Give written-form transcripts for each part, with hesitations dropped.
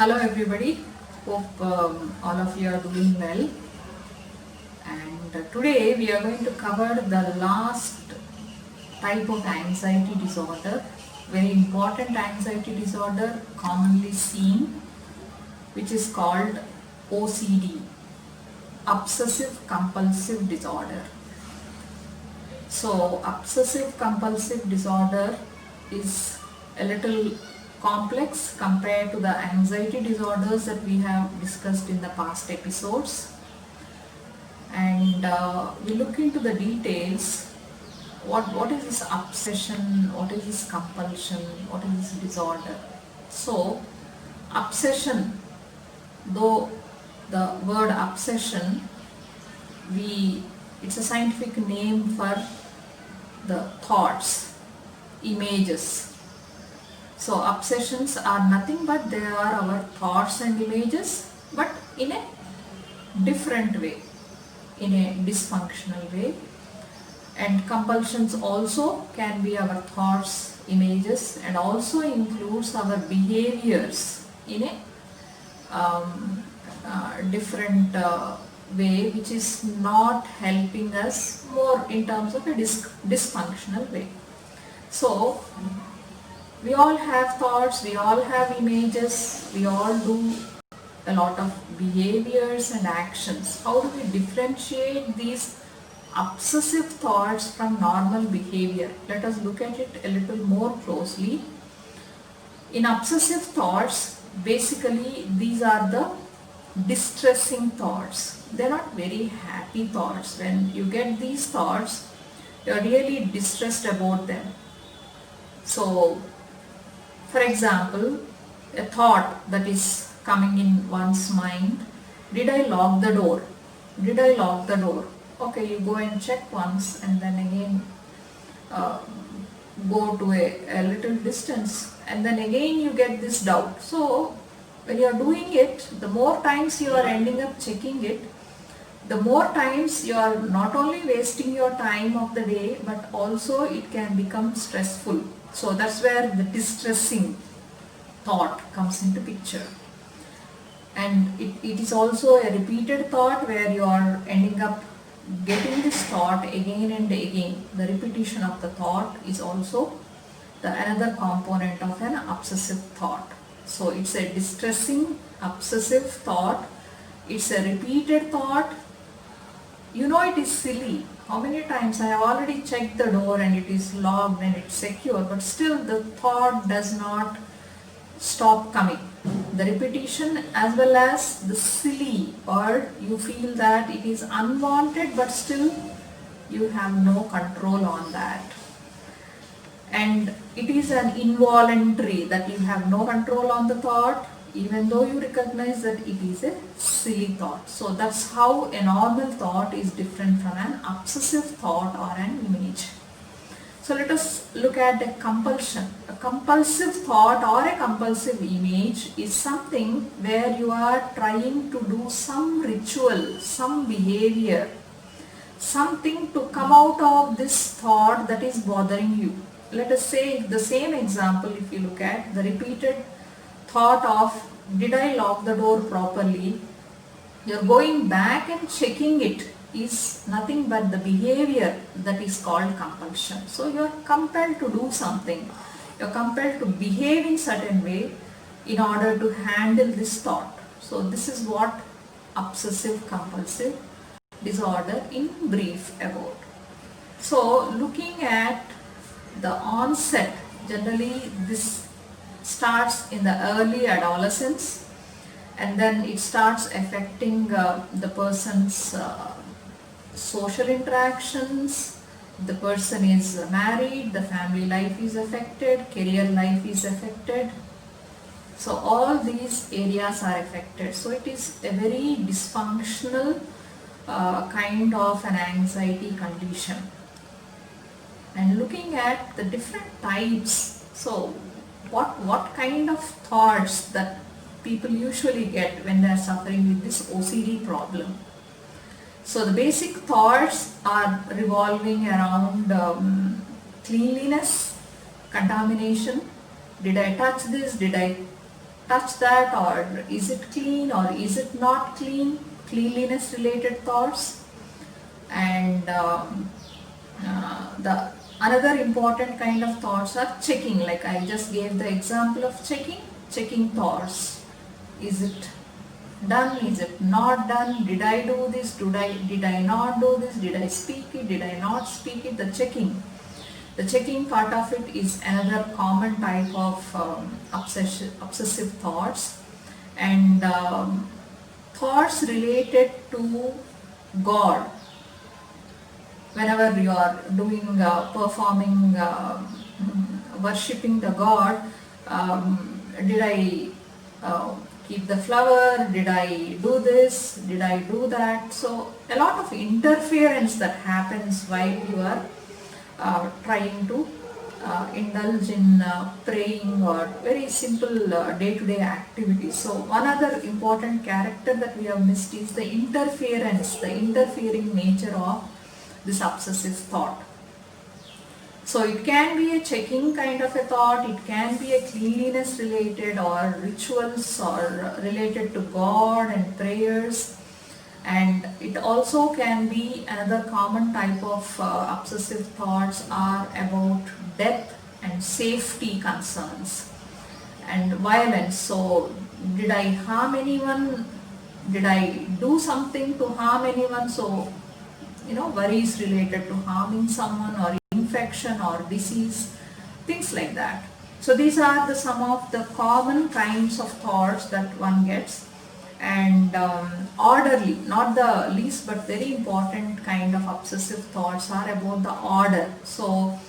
Hello everybody, hope all of you are doing well, and today we are going to cover the last type of anxiety disorder, very important anxiety disorder commonly seen, which is called OCD, obsessive compulsive disorder. So obsessive compulsive disorder is a little complex compared to the anxiety disorders that we have discussed in the past episodes, and we look into the details. What is this obsession, what is this compulsion, what is this disorder? So obsession, though the word obsession, it's a scientific name for the thoughts, images. So obsessions are nothing but they are our thoughts and images, but in a different way, in a dysfunctional way. And compulsions also can be our thoughts, images, and also includes our behaviors in a different way, which is not helping us more in terms of a dysfunctional way. So we all have thoughts, we all have images, we all do a lot of behaviors and actions. How do we differentiate these obsessive thoughts from normal behavior? Let us look at it a little more closely. In obsessive thoughts, basically these are the distressing thoughts. They're not very happy thoughts. When you get these thoughts, you're really distressed about them. So for example, a thought that is coming in one's mind: did I lock the door? Did I lock the door? Okay, you go and check once, and then again go to a little distance, and then again you get this doubt. So when you are doing it, the more times you are ending up checking it, the more times you are not only wasting your time of the day, but also it can become stressful. So that's where the distressing thought comes into picture. And it is also a repeated thought where you are ending up getting this thought again and again. The repetition of the thought is also another component of an obsessive thought. So it's a distressing obsessive thought. It's a repeated thought. You know it is silly. How many times I have already checked the door and it is locked and it's secure, but still the thought does not stop coming. The repetition as well as the silly, or you feel that it is unwanted, but still you have no control on that. And it is an involuntary, that you have no control on the thought, even though you recognize that it is a silly thought. So that's how a normal thought is different from an obsessive thought or an image. So let us look at a compulsion. A compulsive thought or a compulsive image is something where you are trying to do some ritual, some behavior, something to come out of this thought that is bothering you. Let us say the same example. If you look at the repeated thought of did I lock the door properly, you're going back and checking it is nothing but the behavior that is called compulsion. So you're compelled to do something. You're compelled to behave in certain way in order to handle this thought. So this is what obsessive compulsive disorder in brief about. So looking at the onset, generally this starts in the early adolescence, and then it starts affecting the person's social interactions. The person is married, the family life is affected, career life is affected. So all these areas are affected. So it is a very dysfunctional kind of an anxiety condition. And looking at the different types, so what kind of thoughts that people usually get when they are suffering with this OCD problem. So the basic thoughts are revolving around cleanliness, contamination. Did I touch this? Did I touch that, or is it clean or is it not clean, cleanliness related thoughts. And the another important kind of thoughts are checking, like I just gave the example of checking thoughts. Is it done, is it not done, did I do this, did I not do this, did I speak it, did I not speak it. The checking part of it is another common type of obsessive thoughts. And thoughts related to God, whenever you are doing performing worshipping the God, did I keep the flower, did I do this, did I do that. So a lot of interference that happens while you are trying to indulge in praying or very simple day-to-day activities. So one other important character that we have missed is the interference, the interfering nature of this obsessive thought. So it can be a checking kind of a thought, it can be a cleanliness related or rituals or related to God and prayers, and it also can be another common type of obsessive thoughts are about death and safety concerns and violence. So did I harm anyone, did I do something to harm anyone. So worries related to harming someone or infection or disease, things like that. So these are some of the common kinds of thoughts that one gets. And orderly, not the least but very important kind of obsessive thoughts are about the order. So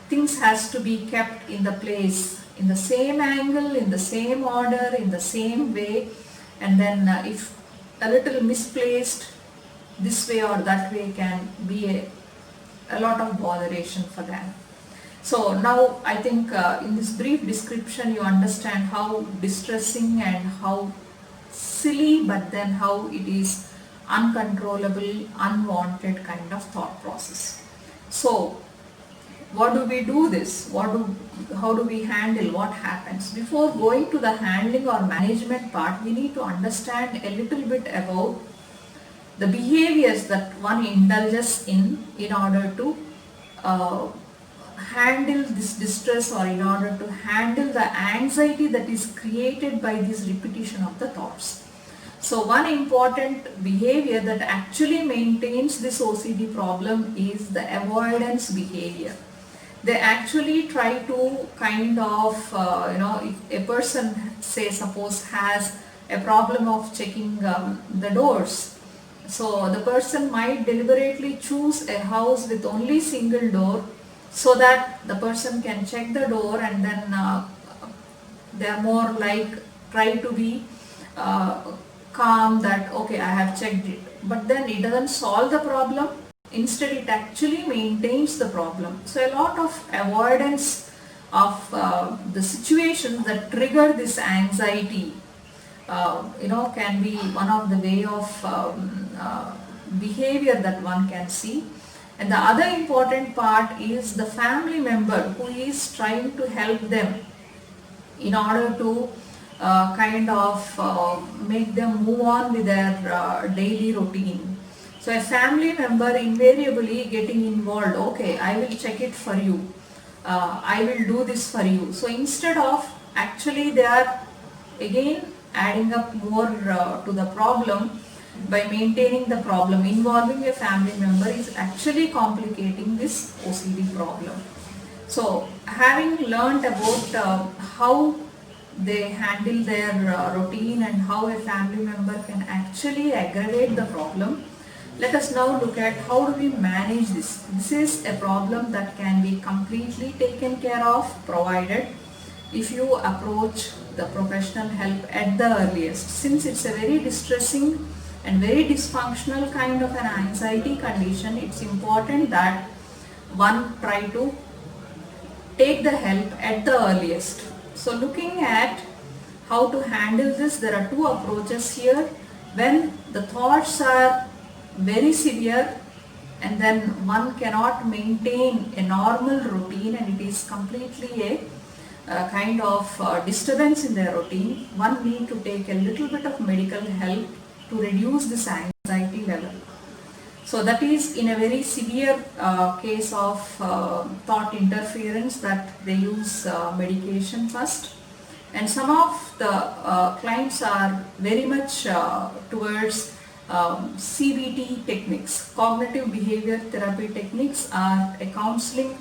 things has to be kept in the place, in the same angle, in the same order, in the same way, and then if a little misplaced this way or that way can be a lot of botheration for them. So now I think in this brief description you understand how distressing and how silly, but then how it is uncontrollable, unwanted kind of thought process. So what do we do this? How do we handle what happens? Before going to the handling or management part, we need to understand a little bit about the behaviors that one indulges in order to handle this distress, or in order to handle the anxiety that is created by this repetition of the thoughts. So one important behavior that actually maintains this OCD problem is the avoidance behavior. They actually try to kind of, if a person, say suppose, has a problem of checking the doors, so the person might deliberately choose a house with only single door so that the person can check the door, and then they are more like try to be calm that okay, I have checked it, but then it doesn't solve the problem. Instead it actually maintains the problem. So a lot of avoidance of the situations that trigger this anxiety can be one of the way of behavior that one can see. And the other important part is the family member who is trying to help them in order to kind of make them move on with their daily routine. So a family member invariably getting involved, okay, I will check it for you, I will do this for you. So instead of, actually they are again adding up more to the problem. By maintaining the problem, involving a family member is actually complicating this OCD problem. So having learned about how they handle their routine and how a family member can actually aggravate the problem, let us now look at how do we manage this. This is a problem that can be completely taken care of provided if you approach the professional help at the earliest. Since it's a very distressing and very dysfunctional kind of an anxiety condition, it's important that one try to take the help at the earliest. So looking at how to handle this, there are two approaches here. When the thoughts are very severe and then one cannot maintain a normal routine and it is completely kind of disturbance in their routine, one need to take a little bit of medical help to reduce this anxiety level. So that is in a very severe case of thought interference that they use medication first. And some of the clients are very much towards CBT techniques. Cognitive behavior therapy techniques are a counseling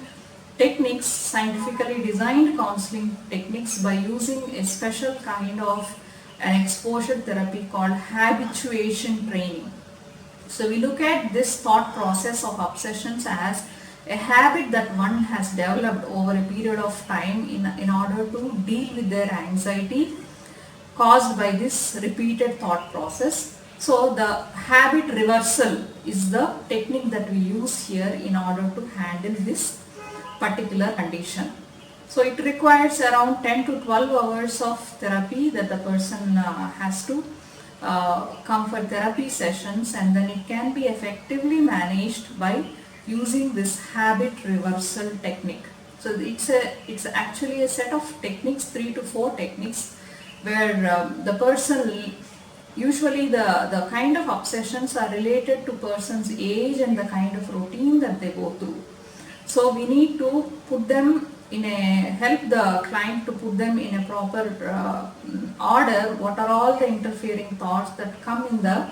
techniques, scientifically designed counseling techniques by using a special kind of an exposure therapy called habituation training. So we look at this thought process of obsessions as a habit that one has developed over a period of time in order to deal with their anxiety caused by this repeated thought process. So the habit reversal is the technique that we use here in order to handle this particular condition. So it requires around 10 to 12 hours of therapy that the person has to come for therapy sessions, and then it can be effectively managed by using this habit reversal technique. So it's actually a set of techniques, 3 to 4 techniques, where the person, usually the kind of obsessions are related to person's age and the kind of routine that they go through. So we need to put them help the client to put them in a proper order. What are all the interfering thoughts that come in the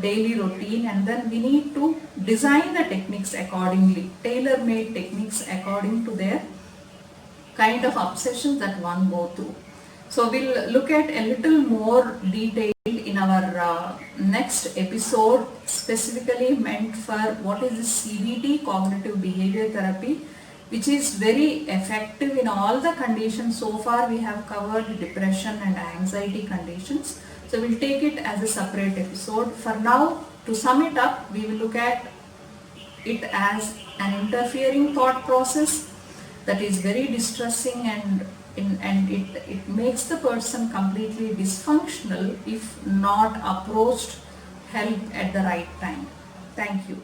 daily routine, and then we need to design the techniques accordingly, tailor-made techniques according to their kind of obsessions that one go through. So we'll look at a little more detail in our next episode, specifically meant for what is this CBT, cognitive behavior therapy, which is very effective in all the conditions. So far we have covered depression and anxiety conditions. So we'll take it as a separate episode. For now, to sum it up, we will look at it as an interfering thought process that is very distressing, and it makes the person completely dysfunctional if not approached help at the right time. Thank you.